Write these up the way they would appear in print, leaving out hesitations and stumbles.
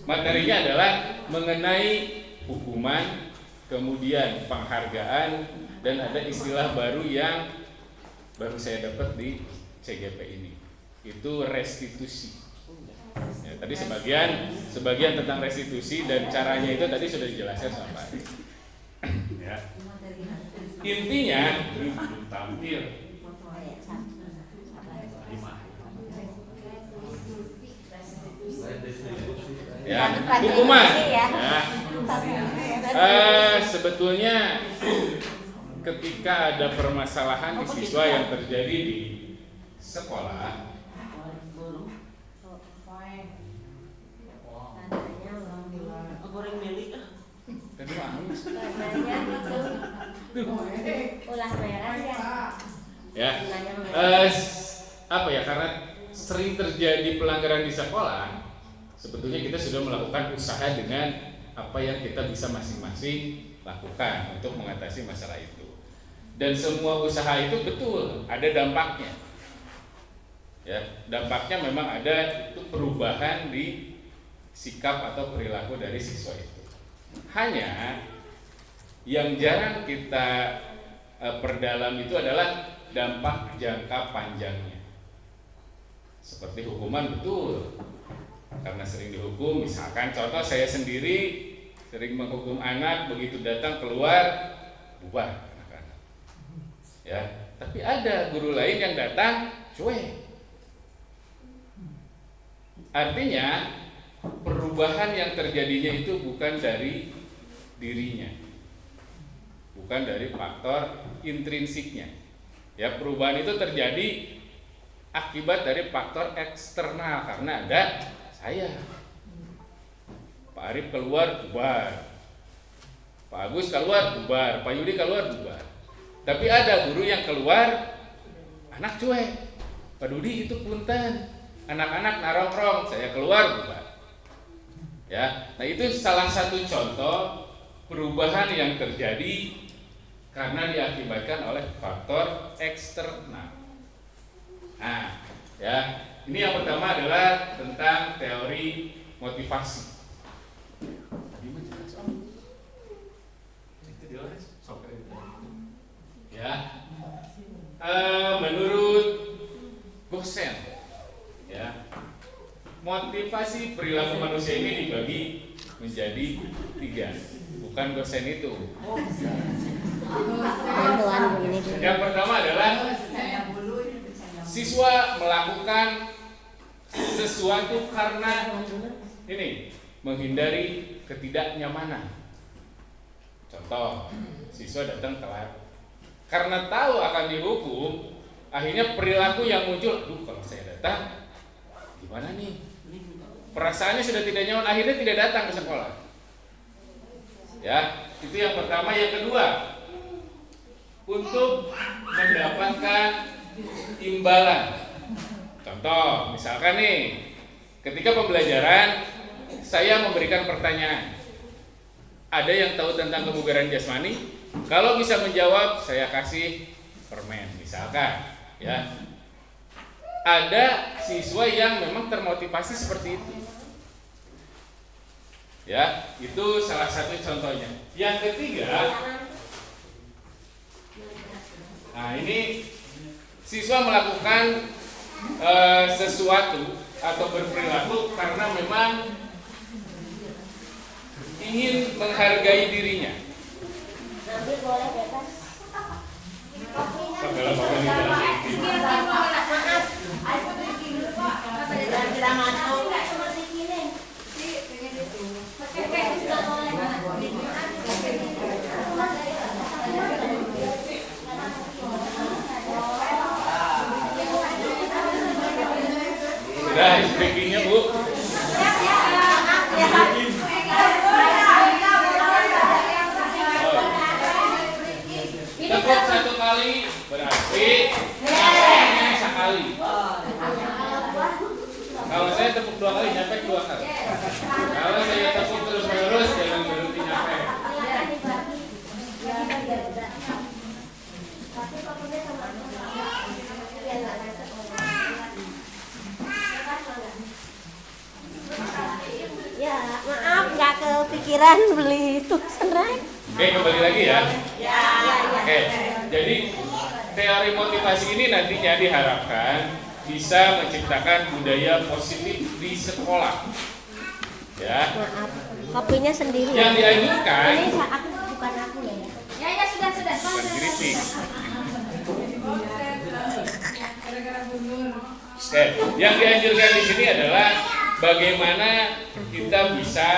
Materinya adalah mengenai hukuman, kemudian penghargaan, dan ada istilah baru yang baru saya dapat di CGP ini. Itu restitusi. Ya, tadi sebagian tentang restitusi dan caranya itu tadi sudah dijelaskan sama Pak Ari. Ya. Intinya ini belum tampil. Ya, hukuman. Ya. Sebetulnya ketika ada permasalahan di siswa yang terjadi di sekolah, ya, apa ya, karena sering terjadi pelanggaran di sekolah, sebetulnya kita sudah melakukan usaha dengan apa yang kita bisa masing-masing lakukan untuk mengatasi masalah itu. Dan semua usaha itu betul ada dampaknya. Ya, dampaknya memang ada itu perubahan di sikap atau perilaku dari siswa itu. Hanya yang jarang kita perdalam itu adalah dampak jangka panjangnya. Seperti hukuman, betul, karena sering dihukum. Misalkan contoh, saya sendiri sering menghukum anak, begitu datang keluar bubar anak-anak. Ya, tapi ada guru lain yang datang cuek. Artinya perubahan yang terjadinya itu bukan dari dirinya, bukan dari faktor intrinsiknya. Ya, perubahan itu terjadi akibat dari faktor eksternal, karena ada saya. Pak Arif keluar bubar, Pak Agus keluar bubar, Pak Yudi keluar bubar. Tapi ada guru yang keluar anak cuek, Pak Dudi itu punten, anak-anak narongkrong, saya keluar bubar. Ya, nah itu salah satu contoh perubahan yang terjadi karena diakibatkan oleh faktor eksternal. Nah, ya, ini yang pertama adalah tentang teori motivasi. Ya, menurut Gosen, ya, motivasi perilaku manusia ini dibagi menjadi 3. Bukan Gosen itu. Yang pertama adalah siswa melakukan sesuatu karena ini menghindari ketidaknyamanan. Contoh, siswa datang telat karena tahu akan dihukum, akhirnya perilaku yang muncul, kalau saya datang gimana nih? Perasaannya sudah tidak nyaman, akhirnya tidak datang ke sekolah. Ya, itu yang pertama. Yang kedua, untuk mendapatkan imbalan. Contoh, misalkan nih, ketika pembelajaran saya memberikan pertanyaan. Ada yang tahu tentang kebugaran jasmani? Kalau bisa menjawab, saya kasih permen, misalkan. Ya, ada siswa yang memang termotivasi seperti itu. Ya, itu salah satu contohnya. Yang ketiga, nah ini siswa melakukan sesuatu atau berperilaku karena memang ingin menghargai dirinya. Sudah speakingnya, Bu. Tepuk 1 kali berarti nyapeknya sekali. Kalau saya tepuk 2 kali, nyapek 2 kali. Kalau saya tepuk terus-menerus, jangan berhenti nyapek. Ya, maaf nggak kepikiran beli itu serai. Oke, kembali lagi ya. Ya. Oke, jadi teori motivasi ini nantinya diharapkan bisa menciptakan budaya positif di sekolah. Ya. Maaf, kopinya sendiri. Yang dianjurkan Ini aku bukan aku ya. Ya sudah. bukan kritik. Oke, yang dianjurkan di sini adalah bagaimana kita bisa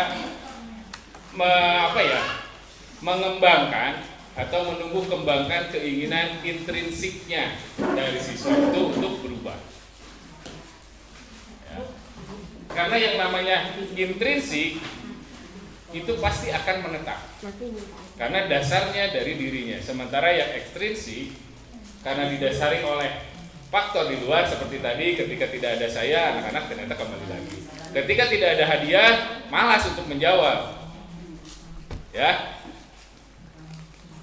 mengembangkan atau menumbuh kembangkan keinginan intrinsiknya dari siswa itu untuk berubah. Ya. Karena yang namanya intrinsik itu pasti akan menetap. Karena dasarnya dari dirinya. Sementara yang ekstrinsik karena didasari oleh faktor di luar seperti tadi, ketika tidak ada saya, anak-anak ternyata kembali lagi. Ketika tidak ada hadiah, malas untuk menjawab. Ya.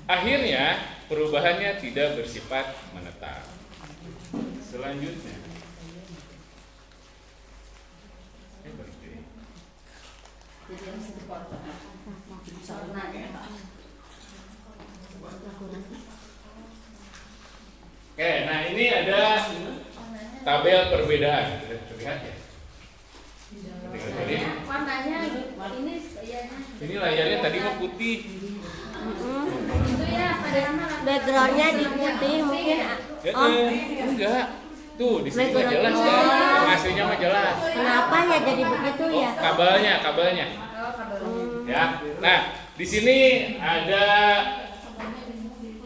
Akhirnya perubahannya tidak bersifat menetap. Selanjutnya. Oke, nah ini ada tabel perbedaan. Terlihat ya? Warnanya Ini layarnya tadi mau putih. itu ya pada nama Backgroundnya di putih mungkin. Enggak. Tuh di sini mah Background. jelas kan? Aslinya mah jelas. Kenapa ya jadi begitu ya? Kabelnya. Ya. Nah, di sini ada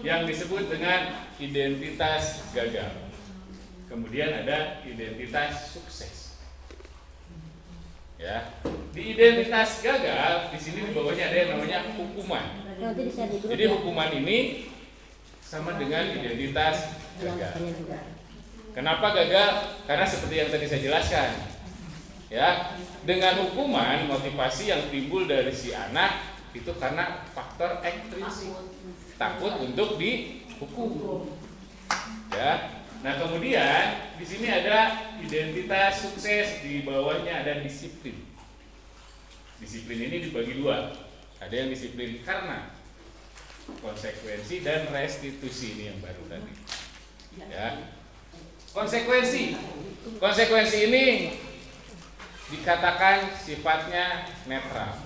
yang disebut dengan identitas gagal. Kemudian ada identitas sukses. Ya. Di identitas gagal, di sini di bawahnya ada yang namanya hukuman. Nanti bisa di grup Jadi ya. hukuman ini sama dengan identitas gagal. Kenapa gagal? Karena seperti yang tadi saya jelaskan. Ya, dengan hukuman motivasi yang timbul dari si anak itu karena faktor ekstrinsik. Takut untuk dihukum. Ya. Nah, kemudian di sini ada identitas sukses, di bawahnya ada disiplin. Disiplin ini dibagi dua. Ada yang disiplin karena konsekuensi dan restitusi, ini yang baru tadi. Ya. Konsekuensi ini dikatakan sifatnya netral.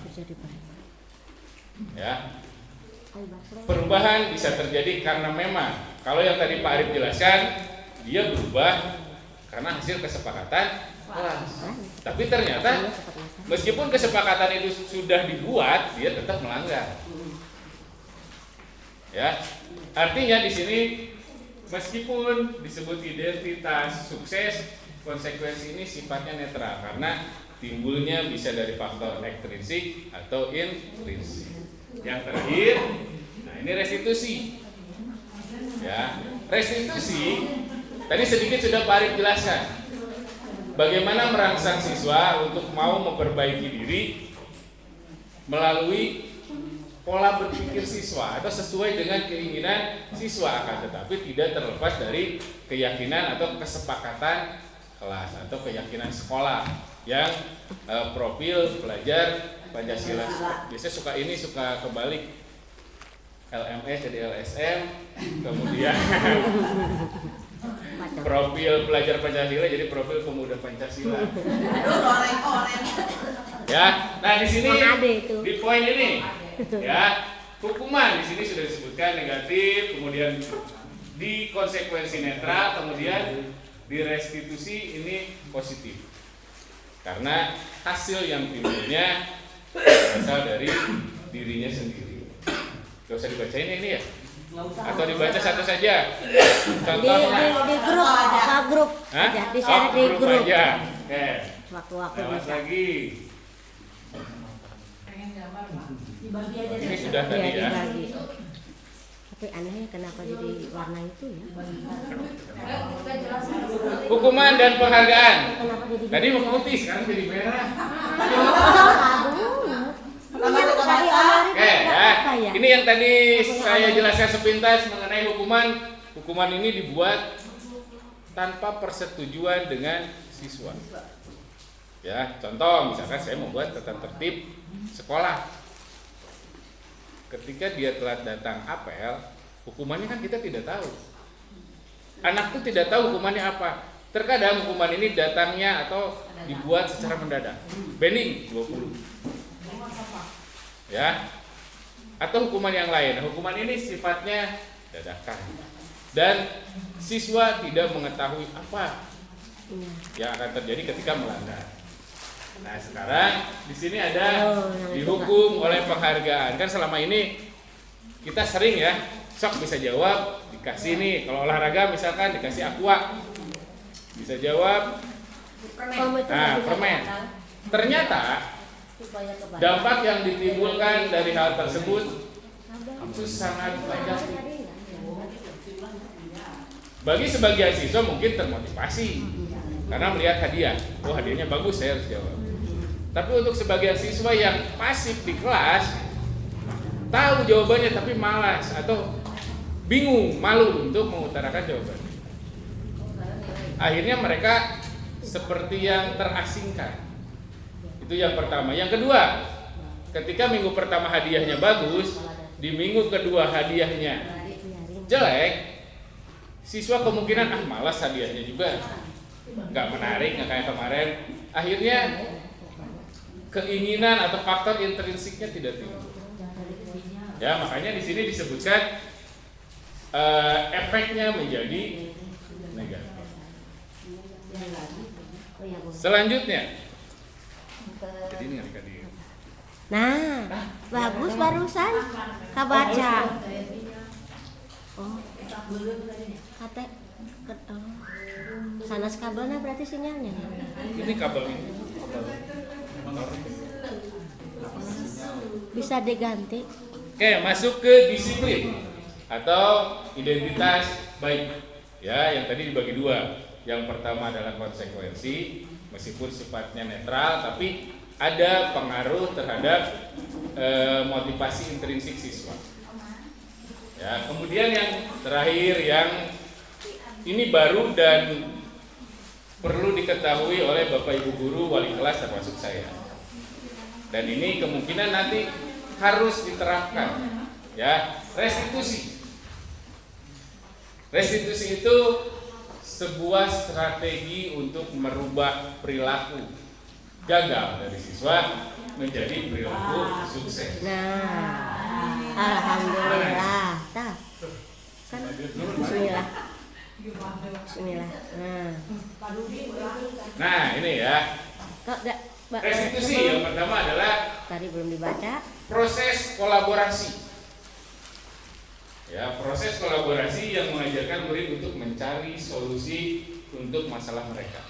Ya. Perubahan bisa terjadi karena memang kalau yang tadi Pak Arif jelaskan, dia berubah karena hasil kesepakatan kelas. Tapi ternyata meskipun kesepakatan itu sudah dibuat, dia tetap melanggar. Ya, artinya di sini meskipun disebut identitas sukses, konsekuensi ini sifatnya netral karena timbulnya bisa dari faktor ekstrinsik atau intrinsik. Yang terakhir, nah ini restitusi. Ya, restitusi tadi sedikit sudah Pak Arif jelaskan. Bagaimana merangsang siswa untuk mau memperbaiki diri melalui pola berpikir siswa atau sesuai dengan keinginan siswa, akan tetapi tidak terlepas dari keyakinan atau kesepakatan kelas atau keyakinan sekolah yang profil pelajar Pancasila. Biasanya suka kebalik, LMS jadi LSM, kemudian profil pelajar Pancasila jadi profil pemuda Pancasila. Ya, nah di sini di poin ini, ya hukuman di sini sudah disebutkan negatif, kemudian di konsekuensi netral, kemudian di restitusi ini positif. Karena hasil yang timbulnya berasal dari dirinya sendiri. Gak usah dibacain ini ya? Atau dibaca satu saja? Contohnya Di grup, Hah? aja, di share di grup. aja. Oke. Waktu-waktu Lewat bisa. lagi. Ini sudah tadi ya. Dibagi. Tapi anehnya kenapa jadi warna itu ya? Hukuman dan penghargaan. Kenapa jadi Tadi gitu mau ya? putih, sekarang jadi merah. Tadi Omar Oke, apa ya? Ini yang tadi saya jelaskan sepintas mengenai hukuman. Hukuman ini dibuat tanpa persetujuan dengan siswa. Ya, contoh misalkan saya membuat tata tertib sekolah. Ketika dia telat datang apel, hukumannya kan kita tidak tahu. Anak tuh tidak tahu hukumannya apa. Terkadang hukuman ini datangnya atau dibuat secara mendadak. Banning 20. Ya. Atau hukuman yang lain. Hukuman ini sifatnya dadakan. Dan siswa tidak mengetahui apa yang akan terjadi ketika melanggar. Nah, sekarang di sini ada dihukum oleh penghargaan. Kan selama ini kita sering ya, sok bisa jawab, dikasih nih. Kalau olahraga misalkan dikasih aqua, bisa jawab. Nah, permen. Ternyata dampak yang ditimbulkan dari hal tersebut itu sangat banyak. Bagi sebagian siswa mungkin termotivasi karena melihat hadiah. Oh, hadiahnya bagus, saya harus jawab. Tapi untuk sebagian siswa yang pasif di kelas, tahu jawabannya tapi malas atau bingung, malu untuk mengutarakan jawabannya. Akhirnya mereka seperti yang terasingkan. Itu yang pertama. Yang kedua, ketika minggu pertama hadiahnya bagus, di minggu kedua hadiahnya jelek, siswa kemungkinan malas hadiahnya juga, nggak menarik, nggak kayak kemarin. Akhirnya keinginan atau faktor intrinsiknya tidak tinggi. Ya, makanya di sini disebutkan efeknya menjadi negatif. Selanjutnya, jadi ini adik-adik. Nah, bagus barusan kabaca. Oh, kata sanes kabelnya berarti sinyalnya. Ini kabel ini. Bisa diganti. Oke, masuk ke disiplin atau identitas baik. Ya, yang tadi dibagi dua. Yang pertama adalah konsekuensi, meskipun sifatnya netral, tapi ada pengaruh terhadap motivasi intrinsik siswa. Ya, kemudian yang terakhir yang ini baru dan perlu diketahui oleh Bapak Ibu guru, wali kelas termasuk saya. Dan ini kemungkinan nanti harus diterapkan, ya, restitusi. Restitusi itu sebuah strategi untuk merubah perilaku gagal dari siswa menjadi perilaku sukses. Nah, alhamdulillah. Tah. Kan bismillah. Bismillah. Nah, ini ya. Kok Restitusi yang pertama adalah tadi belum dibaca. proses kolaborasi. Ya, proses kolaborasi yang mengajarkan murid untuk mencari solusi untuk masalah mereka.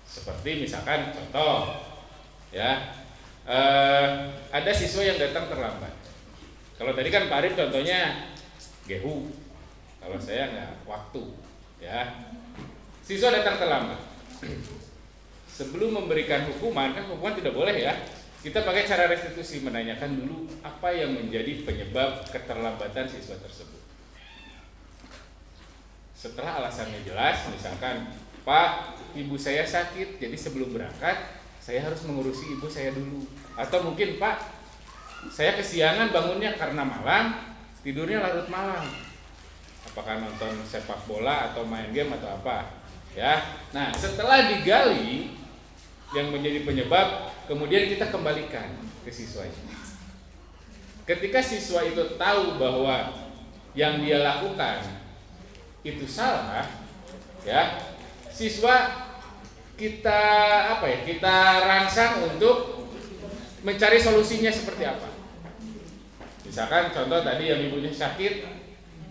Seperti misalkan contoh, ya, ada siswa yang datang terlambat. Kalau tadi kan Pak Arif contohnya gehu, kalau saya nggak waktu, ya. Siswa datang terlambat. Sebelum memberikan hukuman, kan hukuman tidak boleh ya. Kita pakai cara restitusi, menanyakan dulu apa yang menjadi penyebab keterlambatan siswa tersebut. Setelah alasannya jelas, misalkan, Pak, ibu saya sakit, jadi sebelum berangkat saya harus mengurusi ibu saya dulu. Atau mungkin, Pak, saya kesiangan bangunnya karena malam, tidurnya larut malam. Apakah nonton sepak bola atau main game atau apa? Ya. Nah, setelah digali yang menjadi penyebab, kemudian kita kembalikan ke siswanya. Ketika siswa itu tahu bahwa yang dia lakukan itu salah, ya, siswa kita kita rangsang untuk mencari solusinya seperti apa. Misalkan contoh tadi yang ibunya sakit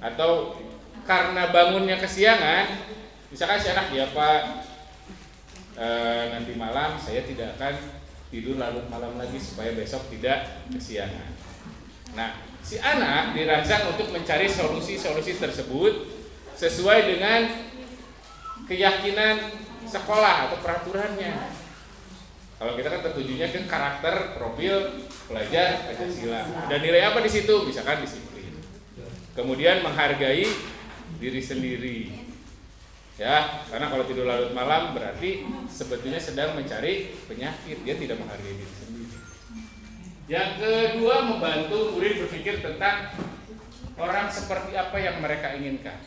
atau karena bangunnya kesiangan, misalkan si anak, ya Pak, nanti malam saya tidak akan tidur larut malam lagi supaya besok tidak kesiangan. Nah, si anak dirancang untuk mencari solusi-solusi tersebut sesuai dengan keyakinan sekolah atau peraturannya. Kalau kita kan tertujunya ke karakter, profil pelajar Pancasila. Ada nilai apa di situ? Misalkan disiplin. Kemudian menghargai diri sendiri. Ya, karena kalau tidur larut malam berarti sebetulnya sedang mencari penyakit, dia tidak menghargai diri sendiri. Yang kedua, membantu murid berpikir tentang orang seperti apa yang mereka inginkan.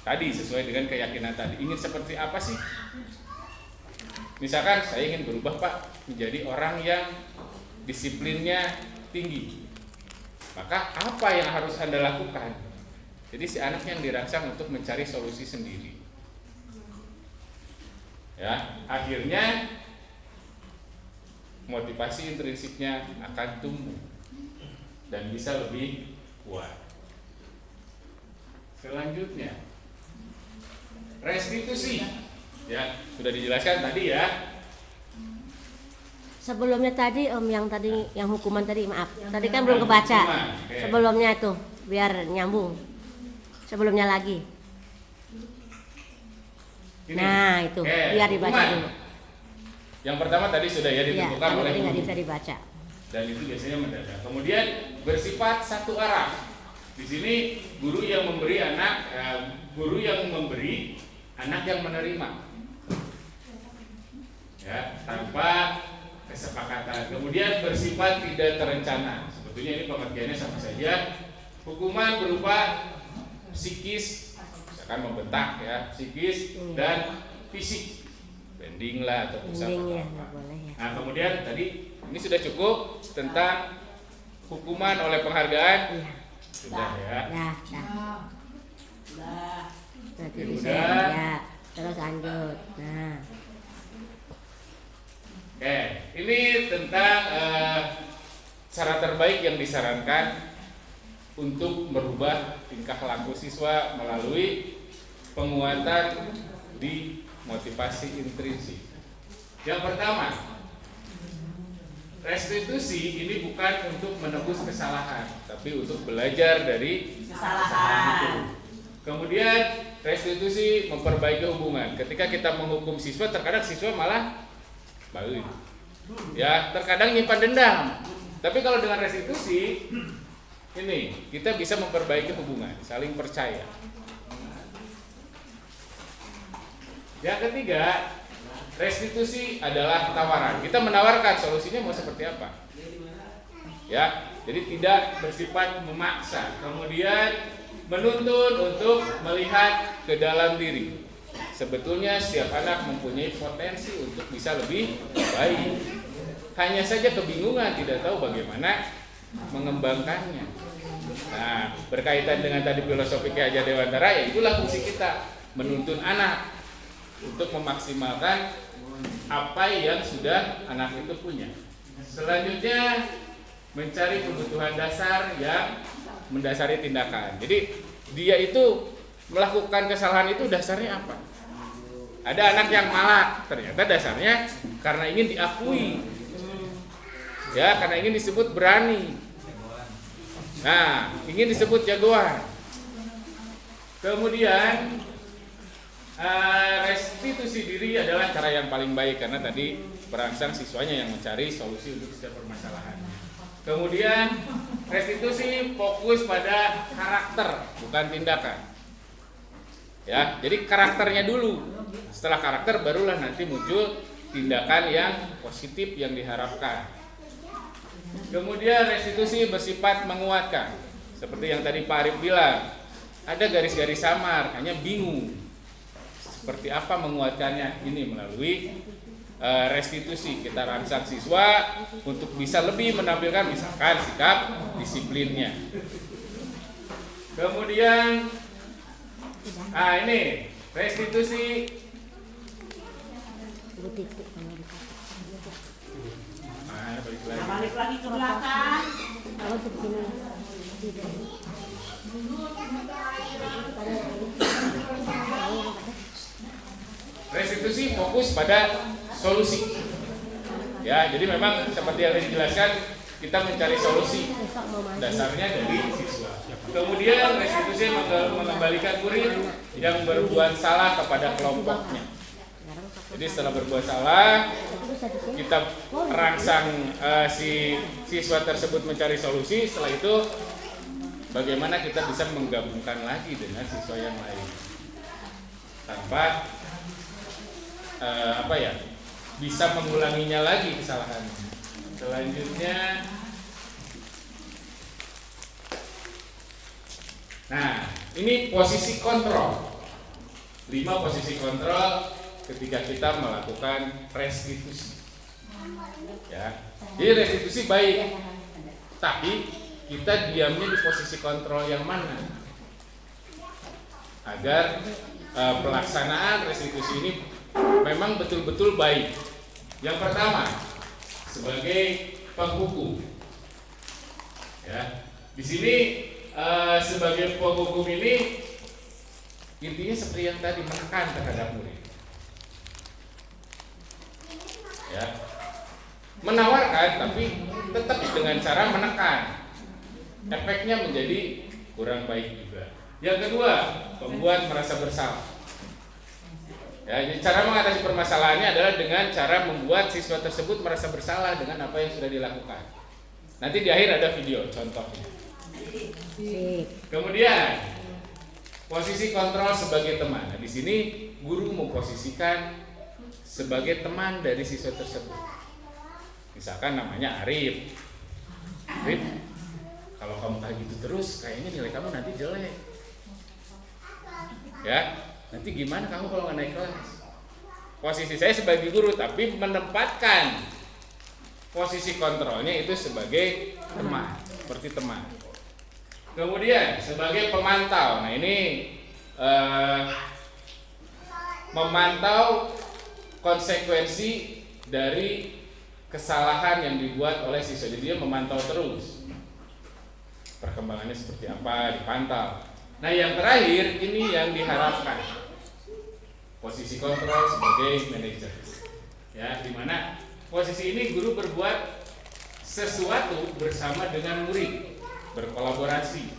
Tadi sesuai dengan keyakinan tadi, ingin seperti apa sih? Misalkan saya ingin berubah Pak menjadi orang yang disiplinnya tinggi. Maka apa yang harus Anda lakukan? Jadi si anak yang dirangsang untuk mencari solusi sendiri. Ya, akhirnya motivasi intrinsiknya akan tumbuh dan bisa lebih kuat. Selanjutnya, restitusi. Ya, sudah dijelaskan tadi ya. Sebelumnya tadi Om yang hukuman tadi, maaf. Tadi kan belum kebaca. Oke. Sebelumnya itu biar nyambung. Sebelumnya lagi. Ini. Nah, itu biar dibaca hukuman. dulu. Yang pertama tadi sudah ya Iya, ditentukan oleh tapi nggak guru. bisa dibaca. Dan itu biasanya mendadak. Kemudian bersifat satu arah. Di sini guru yang memberi anak yang menerima. Ya, tanpa kesepakatan. Kemudian bersifat tidak terencana. Sebetulnya ini pengertiannya sama saja. Hukuman berupa psikis, misalkan membentak ya, psikis dan fisik. Bending lah atau pusat Bending atau ya, apa. nggak boleh ya. Nah, kemudian tadi ini sudah cukup tentang hukuman oleh penghargaan. Iya. Sudah ya. Nanti Oke, bisa udah. ya. Terus lanjut. Nah, Oke, ini tentang cara terbaik yang disarankan untuk merubah tingkah laku siswa melalui penguatan di motivasi intrinsik. Yang pertama, restitusi ini bukan untuk menebus kesalahan, tapi untuk belajar dari kesalahan itu. Kemudian restitusi memperbaiki hubungan. Ketika kita menghukum siswa, terkadang siswa malah balik. Ya, terkadang nyimpan dendam. Tapi kalau dengan restitusi, ini kita bisa memperbaiki hubungan, saling percaya. Yang ketiga, restitusi adalah tawaran. Kita menawarkan solusinya mau seperti apa. Ya, jadi tidak bersifat memaksa. Kemudian menuntun untuk melihat ke dalam diri. Sebetulnya setiap anak mempunyai potensi untuk bisa lebih baik. Hanya saja kebingungan, tidak tahu bagaimana mengembangkannya. Nah, berkaitan dengan tadi filosofi Ki Hajar Dewantara, ya itulah fungsi kita, menuntun anak untuk memaksimalkan apa yang sudah anak itu punya. Selanjutnya, mencari kebutuhan dasar yang mendasari tindakan. Jadi dia itu melakukan kesalahan itu dasarnya apa? Ada anak yang malak, ternyata dasarnya karena ingin diakui, ya, karena ingin disebut berani. Nah, ingin disebut jagoan. Kemudian restitusi diri adalah cara yang paling baik karena tadi perangsang siswanya yang mencari solusi untuk setiap permasalahan. Kemudian restitusi fokus pada karakter, bukan tindakan. Ya, jadi karakternya dulu. Setelah karakter barulah nanti muncul tindakan yang positif yang diharapkan. Kemudian restitusi bersifat menguatkan. Seperti yang tadi Pak Arif bilang, ada garis-garis samar, hanya bingung. Seperti apa menguatkannya? Ini melalui restitusi. Kita rangsang siswa untuk bisa lebih menampilkan misalkan sikap disiplinnya. Kemudian ini restitusi Balik lagi ke belakang. restitusi fokus pada solusi. Ya, jadi memang seperti yang dijelaskan, kita mencari solusi dasarnya dari siswa. Kemudian restitusi mengembalikan murid yang berbuat salah kepada kelompoknya. Jadi setelah berbuat salah, kita rangsang si siswa tersebut mencari solusi. Setelah itu, bagaimana kita bisa menggabungkan lagi dengan siswa yang lain. tanpa bisa mengulanginya lagi kesalahannya. Selanjutnya, nah ini posisi kontrol. 5 posisi kontrol ketika kita melakukan restitusi. Ya, jadi restitusi baik, tapi kita diamnya di posisi kontrol yang mana agar pelaksanaan restitusi ini memang betul-betul baik. Yang pertama, sebagai penghukum, ya, di sini sebagai penghukum ini intinya seperti yang tadi, menekan terhadap murid, ya, menawarkan tapi tetap dengan cara menekan, efeknya menjadi kurang baik juga. Yang kedua, membuat merasa bersalah. Ya, jadi cara mengatasi permasalahannya adalah dengan cara membuat siswa tersebut merasa bersalah dengan apa yang sudah dilakukan. Nanti di akhir ada video contohnya. Kemudian posisi kontrol sebagai teman. Nah, di sini guru memposisikan sebagai teman dari siswa tersebut. Misalkan namanya Arif. Arif, kalau kamu kayak gitu terus, kayaknya nilai kamu nanti jelek. Ya, nanti gimana kamu kalau nggak naik kelas? Posisi saya sebagai guru, tapi menempatkan posisi kontrolnya itu sebagai teman, seperti teman. Kemudian sebagai pemantau. Nah ini memantau konsekuensi dari kesalahan yang dibuat oleh siswa. Jadi dia memantau terus perkembangannya seperti apa, dipantau. Nah yang terakhir ini yang diharapkan, posisi kontrol sebagai manajer. Ya, dimana posisi ini guru berbuat sesuatu bersama dengan murid, berkolaborasi,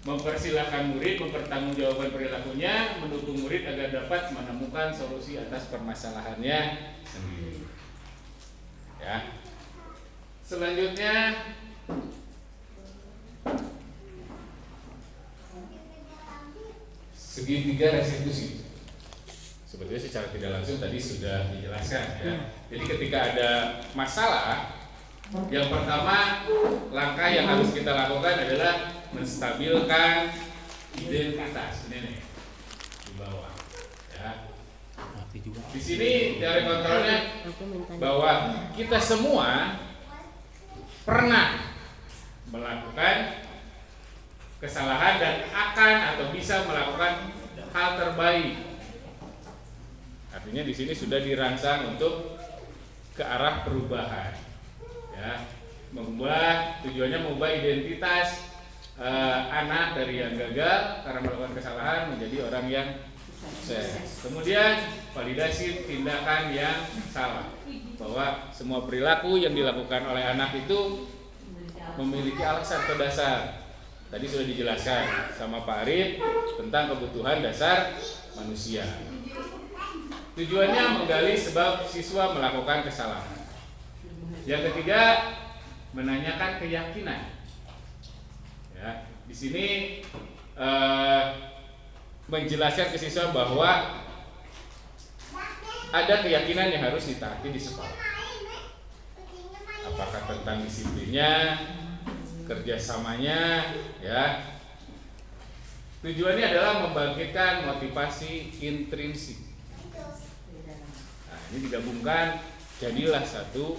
mempersilahkan murid mempertanggungjawabkan perilakunya, mendukung murid agar dapat menemukan solusi atas permasalahannya sendiri. Ya. Selanjutnya segitiga restitusi. Sebetulnya secara tidak langsung tadi sudah dijelaskan, ya. Jadi ketika ada masalah, yang pertama langkah yang harus kita lakukan adalah menstabilkan identitas. Ini nih di bawah, ya. Di sini teori kontrolnya bahwa kita semua pernah melakukan kesalahan dan akan atau bisa melakukan hal terbaik. Artinya di sini sudah dirangsang untuk ke arah perubahan. Ya, tujuannya mengubah identitas anak dari yang gagal karena melakukan kesalahan menjadi orang yang sukses. Kemudian validasi tindakan yang salah, bahwa semua perilaku yang dilakukan oleh anak itu memiliki alasan atau dasar. Tadi sudah dijelaskan sama Pak Arif tentang kebutuhan dasar manusia. Tujuannya menggali sebab siswa melakukan kesalahan. Yang ketiga, menanyakan keyakinan. Ya, di sini menjelaskan ke siswa bahwa ada keyakinan yang harus ditaati di sekolah. Apakah tentang disiplinnya, kerjasamanya, ya. Tujuannya adalah membangkitkan motivasi intrinsik. Nah, ini digabungkan jadilah satu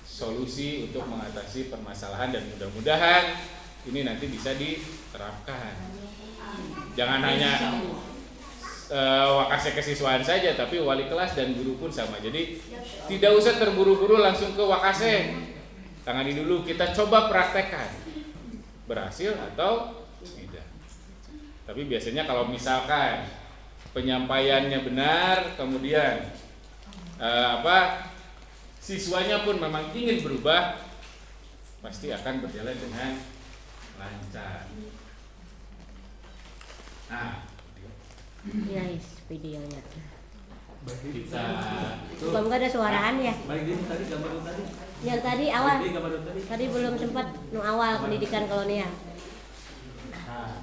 solusi untuk mengatasi permasalahan dan mudah-mudahan ini nanti bisa diterapkan. Jangan hanya wakase kesiswaan saja, tapi wali kelas dan guru pun sama. Jadi tidak usah terburu-buru langsung ke wakase. Tangani dulu, kita coba praktekkan. Berhasil atau tidak. Tapi biasanya kalau misalkan penyampaiannya benar, kemudian siswanya pun memang ingin berubah, pasti akan berjalan dengan lancar. Nah, Ya, videonya. kita Belum ada suaraan ya? Baik ini tadi gambar tadi. Yang tadi awal. Gambar tadi. Tadi belum sempat awal pendidikan kolonial. nah,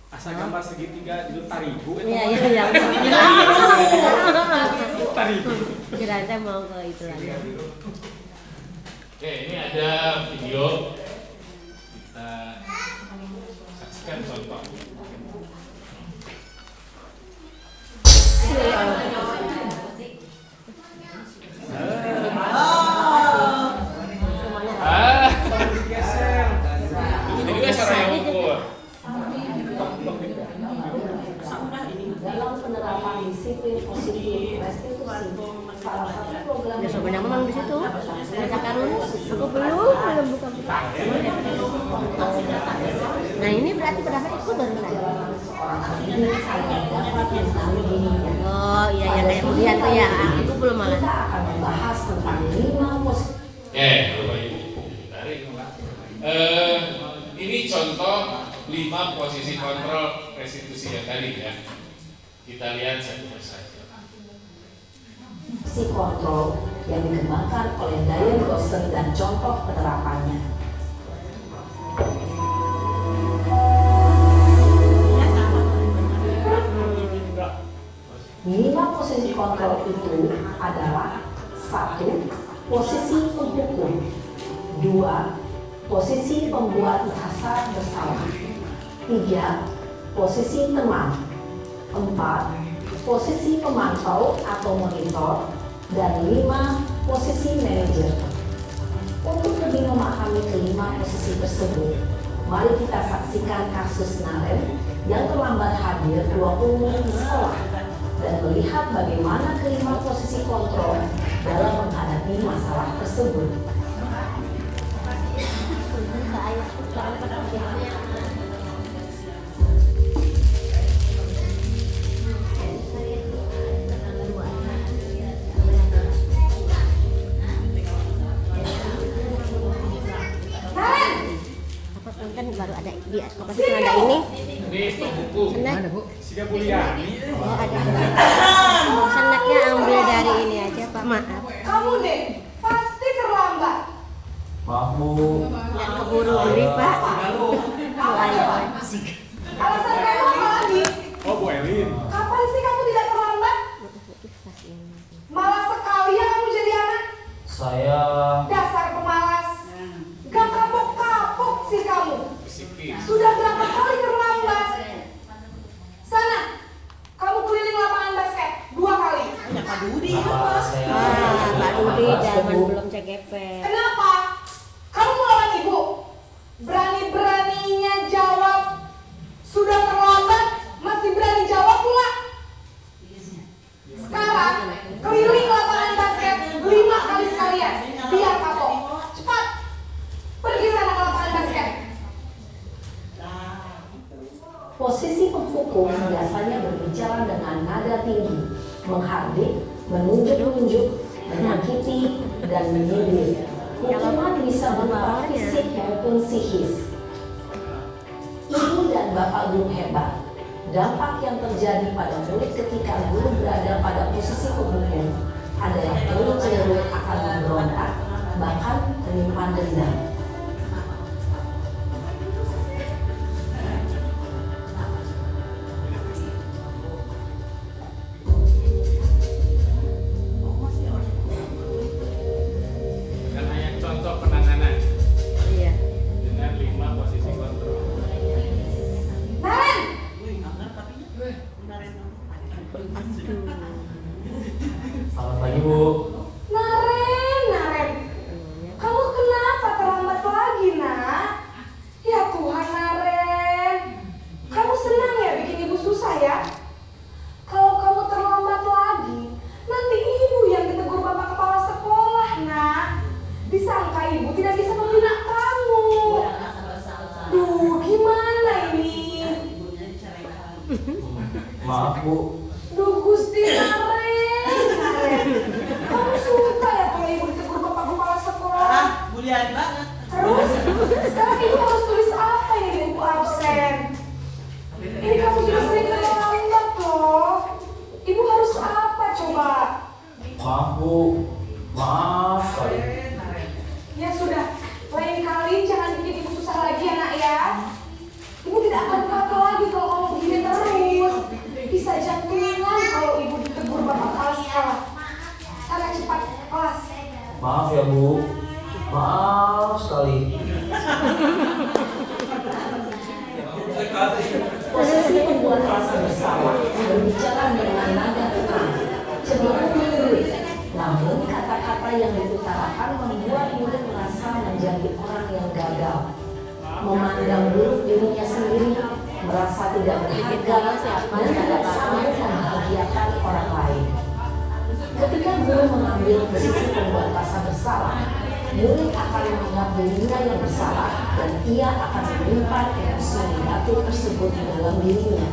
Asal gambar segitiga itu tarigu. Iya. Tarigu. Kirain saya mau ke itu lagi. Oke, ini ada video. Kita saksikan contoh. Ini juga cara yang ukur. Dalam penerapan disiplin positif restitusi, salah satu program Besok banyak memang di situ. Baca karun. Aku belum buka. Nah ini berarti padahal itu baru lagi. Oh iya kayak kemudian tuh ya. Aku belum malah. Kita akan membahas tentang 5 positif. Bapak Ibu, tarik. Ini contoh 5 posisi kontrol restitusi yang tadi ya. Kita lihat satu persatu. Posisi kontrol yang dikembangkan oleh Diane Rosen dan contoh penerapannya. Lima posisi kontrol itu adalah 1. Posisi penghukum, 2. Posisi pembuat merasa bersalah, 3. Posisi teman, 4. Posisi pemantau atau monitor, dan 5. Posisi manajer. Untuk lebih memahami kelima posisi tersebut, mari kita saksikan kasus Naren yang terlambat hadir 20 menit di sekolah dan melihat bagaimana kelima posisi kontrol dalam menghadapi masalah tersebut. Kan baru ada di koperasi kan ada ini. Ini penghukum. Senek. Sudah Buliani. Oh ada. Seneknya ambil dari ini aja Pak, maaf. Kamu deh, pasti terlambat. Maaf Bu. Nggak keburu beli Pak. Ayo. Alasan kamu apa lagi? Oh Bu Elin. Kapan sih kamu tidak terlambat? Malas sekali ya kamu jadi anak. Saya Dasar pemalas. Gak kapok-kapok sih kamu. Psikis. Sudah berapa kali terlambat? Sana, kamu keliling lapangan basket 2 kali. Pak Dudi. Bapak saya Pak Dudi zaman belum CGP. Kenapa? Kamu melawan ibu? Berani-beraninya jawab. Sudah terlambat, masih berani jawab pula. Sekarang, keliling lapangan basket 5 kali sekalian. Biar kapok. Cepat. Pergi sana ke lapangan basket. Posisi penghukum biasanya berbicara dengan nada tinggi, menghardik, menunjuk-nunjuk, menyakiti, dan menyindir. Hukuman bisa berupa fisik maupun psikis. Ibu dan bapak guru hebat. Dampak yang terjadi pada murid ketika guru berada pada posisi penghukum adalah murid cenderung akan memberontak, bahkan menyimpan dendam. Karena yang contoh penanganan Iya. dengan 5 posisi kontrol. Naren, selamat pagi Bu. Naren. Kamu kenapa terlambat lagi, nak? Ya Tuhan, Naren. Kamu senang ya bikin ibu susah ya? Kalau kamu terlambat lagi, nanti ibu yang ditegur bapak kepala sekolah, nak. Disangka ibu tidak bisa membina kamu. Duh, gimana ini? Maaf Bu. Duh, Gusti Naren. Kamu suka ya kalau ibu ditegur bapak kepala sekolah? Bulian banget. Terus, sekarang ibu harus tulis apa ini di buku absen? Ini kamu juga sering terlambat loh. Ibu harus apa coba? Maaf Bu. Maaf sorry. Ya sudah, lain kali jangan bikin ibu susah lagi ya nak ya. Ibu tidak akan apa lagi kalau kamu Posisi pembuat rasa bersalah berbicara dengan nada tenang, cenderung menggurui. Namun kata-kata yang diutarakan membuat murid merasa menjadi orang yang gagal, memandang buruk dirinya sendiri, merasa tidak berharga, dan tidak sanggup membahagiakan orang lain. Ketika guru mengambil posisi pembuat rasa bersalah, murid akan menganggap dirinya yang bersalah dan ia akan menyimpan emosi negatif tersebut di dalam dirinya.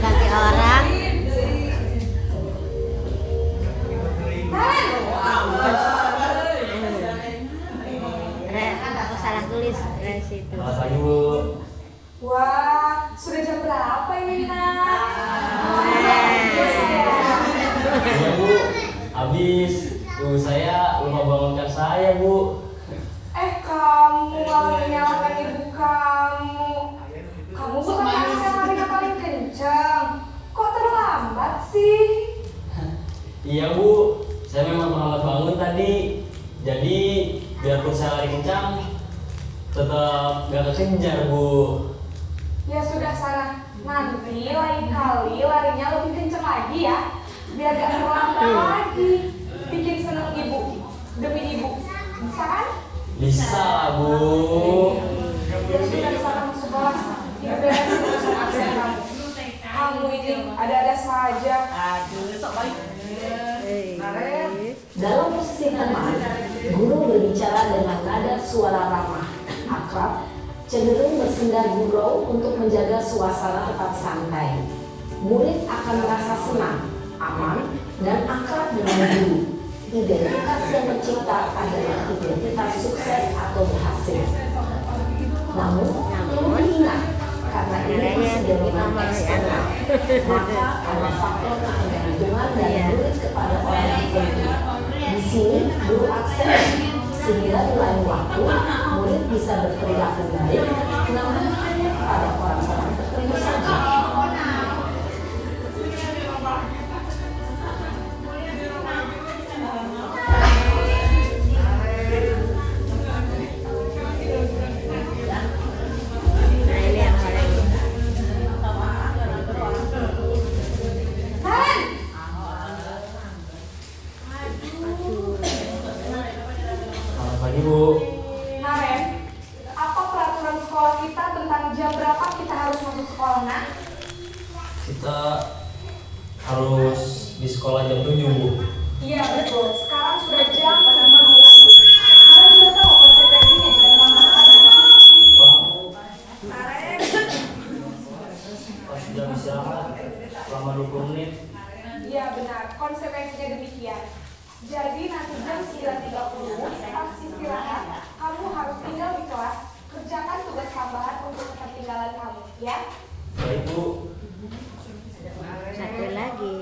Ganti orang. Aku salah tulis dari situ. Selamat pagi Bu. Wah, sudah jam berapa ini nak? Iya Bu, habis ibu saya lupa bangunkan saya Bu. Kamu malah menyalahkan ibu kamu. Kamu bukan anak yang larinya paling kencang. Kok terlambat sih? Iya Bu, saya memang terlambat bangun tadi. Jadi biarpun saya lari kencang, tetap gak kekejar Bu. Ya sudah sana. Nanti lain kali larinya lebih kencang lagi ya. Biar gak terlambat lagi. Bikin seneng ibu. Demi ibu. Bisa kan? Bisa lah Bu. Ya sudah sana masuk kelas. Kita beresin urusan absen kamu. Kamu ini ada-ada saja. Aduh, sok baik. Dalam posisi teman, guru berbicara dengan nada suara ramah, akrab, cenderung bersenda gurau untuk menjaga suasana tetap santai. Murid akan merasa senang, aman, dan akrab dengan guru. Identitas yang tercipta adalah identitas sukses atau berhasil. Namun perlu diingat, karena ini masih dominan eksternal, maka ada faktor ketergantungan dari murid kepada orang tertentu. Di sini guru aksen sehingga di lain waktu murid bisa berperilaku baik, namun hanya kepada orang-orang tertentu saja. Nah ini yang paling Selamat pagi Bu. Naren, apa peraturan sekolah kita tentang jam berapa kita harus masuk sekolah, nak? Kita harus di sekolah jam 7 Bu. Iya betul, sekarang sudah jam 6. Sekarang sudah tahu konsekuensinya jika terlambat. Pas jam istirahat selama 20 menit. Iya benar, konsekuensinya demikian. Jadi nanti jam 9.30 pas istirahat, kamu harus tinggal di kelas, kerjakan tugas tambahan untuk ketertinggalan kamu, ya? Baik Bu. satu lagi.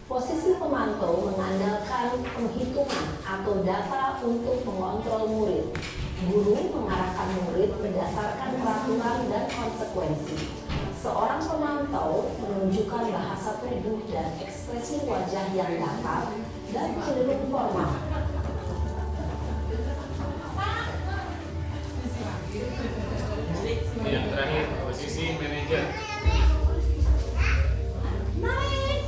Posisi pemantau mengandalkan penghitungan atau data untuk mengontrol murid. Guru mengarahkan murid berdasarkan peraturan dan konsekuensi. Seorang pemantau menunjukkan bahasa tubuh dan ekspresi wajah yang datar dan cenderung formal. Yang terakhir posisi manajer. Naren,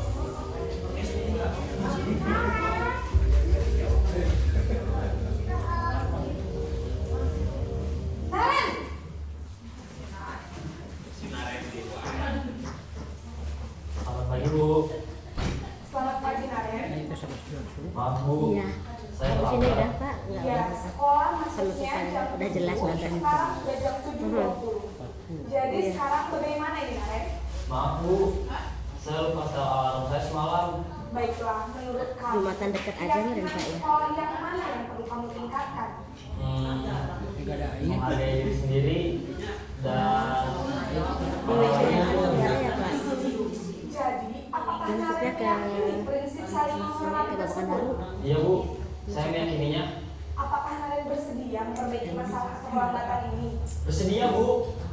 Selamat pagi Bu. selamat pagi Naren. Maaf Bu. Iya. Saya Di sini udah terlambat. Pak, nggak Ya, apa-apa. sekolah masuknya Penutupan jam udah jelas 7, nonton. sekarang sudah jam 7.20. Jadi Iya. sekarang bagaimana ini Naren? Maaf Bu. Saya lupa setel alarm saya semalam. Baiklah, menurut kamu, Jumatan dekat aja nih, keyakinan Pak, ya. sekolah yang mana yang perlu kamu tingkatkan? Menghargai diri sendiri dan Ya, Pak. Jadi, apakah Prinsipnya Naren ke- meyakini prinsip saling menghormati ke Bapak tersebut? Baru. iya Bu, saya meyakininya. Apakah Naren bersedia memperbaiki masalah keterlambatan ini? Bersedia Bu.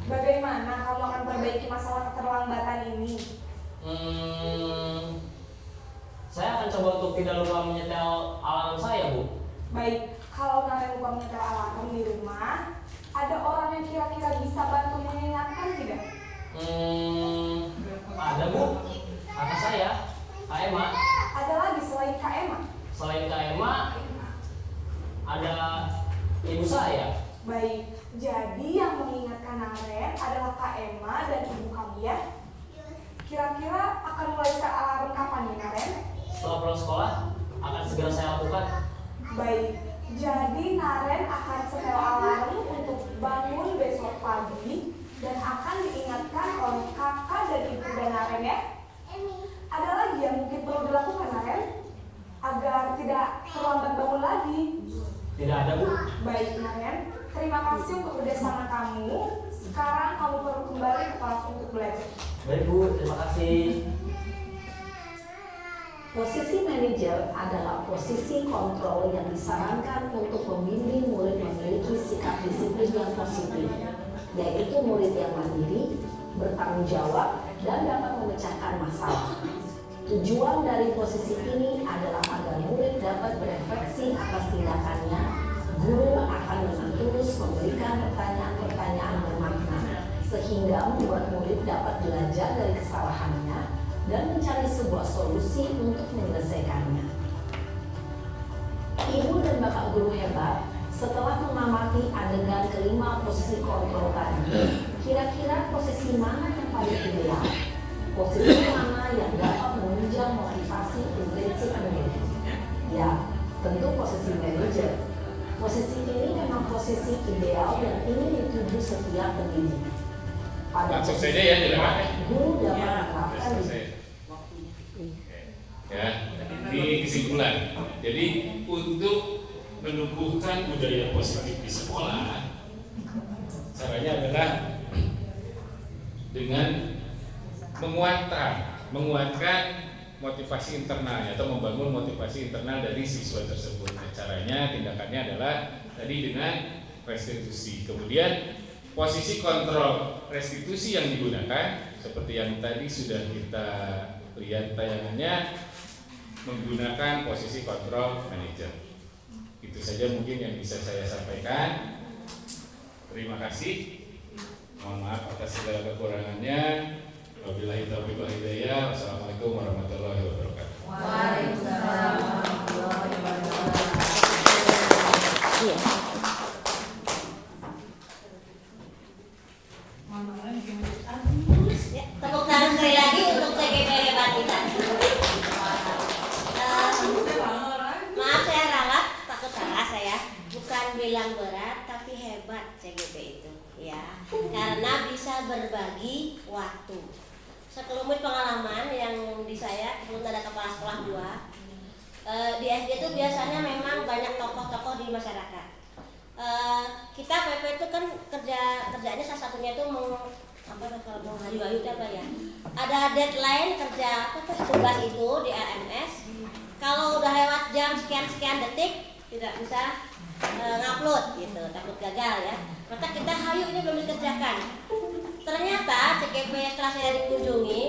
Bagaimana kamu akan perbaiki masalah keterlambatan ini? Saya akan coba untuk tidak lupa menyetel alarm saya, Bu. Baik, kalau Naren lupa menyetel alarm di rumah, ada orang yang kira-kira bisa bantu mengingatkan tidak? Ada, Bu. Kakak saya, Kak Emma. Ada lagi selain Kak Emma? Selain Kak Emma, ada ibu saya. Baik, jadi yang mengingatkan Naren adalah Kak Emma dan ibu kamu ya? Kira-kira akan mulai set alarm kapan nih Naren? Setelah pulang sekolah, akan segera saya lakukan. Baik, jadi Naren akan setel alarm untuk bangun besok pagi dan akan diingatkan oleh kakak dan ibu dan Naren ya? Ada lagi yang mungkin perlu dilakukan Naren? Agar tidak terlambat bangun lagi. Tidak ada, Bu. Baik Naren, terima kasih untuk kerjasama kamu. Sekarang kamu perlu kembali ke kelas untuk belajar. Baik, Bu. Terima kasih. Posisi manajer adalah posisi kontrol yang disarankan untuk membimbing murid memiliki sikap disiplin yang positif, yaitu murid yang mandiri, bertanggung jawab, dan dapat memecahkan masalah. Tujuan dari posisi ini adalah agar murid dapat berefleksi atas tindakannya. Guru akan dengan tulus memberikan pertanyaan-pertanyaan bermakna, sehingga membuat murid dapat belajar dari kesalahannya dan mencari sebuah solusi untuk menyelesaikannya. Ibu dan bapak guru hebat, setelah mengamati adegan kelima posisi kontrol tadi, kira-kira posisi mana yang paling ideal? Posisi mana yang dapat menunjang motivasi intrinsik murid? Ya, tentu posisi manajer. Posisi ini memang posisi ideal dan ingin dituju setiap pendidik. Pada Langsung posisi saja ya, ini, silakan. guru dapat Sudah menerapkan selesai. Ya, ini kesimpulan. Jadi untuk menumbuhkan budaya positif di sekolah, caranya adalah dengan menguatkan motivasi internalnya atau membangun motivasi internal dari siswa tersebut. Nah, caranya, tindakannya adalah tadi dengan restitusi. Kemudian posisi kontrol restitusi yang digunakan seperti yang tadi sudah kita lihat tayangannya, menggunakan posisi kontrol manager. Itu saja mungkin yang bisa saya sampaikan. Terima kasih. Mohon maaf atas segala kekurangannya. Wabillahi taufiq wal hidayah. Wassalamualaikum warahmatullahi wabarakatuh. Waalaikumsalam warahmatullahi wabarakatuh. Iya. Ya, tepuk tangan sekali lagi untuk CGP hebat kita. Maaf saya ralat, takut salah saya. Bukan bilang berat, tapi hebat CGP itu, ya. Karena bisa berbagi waktu. Sekelumit pengalaman yang di saya, sebelum ada kepala sekolah 2, di SD itu biasanya memang banyak tokoh-tokoh di masyarakat. Kita PP itu kan kerjanya salah satunya itu kalau mau hari wayu itu apa ya? Ada deadline kerja tugas itu di LMS. Kalau udah lewat jam sekian detik tidak bisa ngupload gitu, takut gagal ya. Maka kita hayu ini belum dikerjakan. Ternyata CGP setelah saya dikunjungi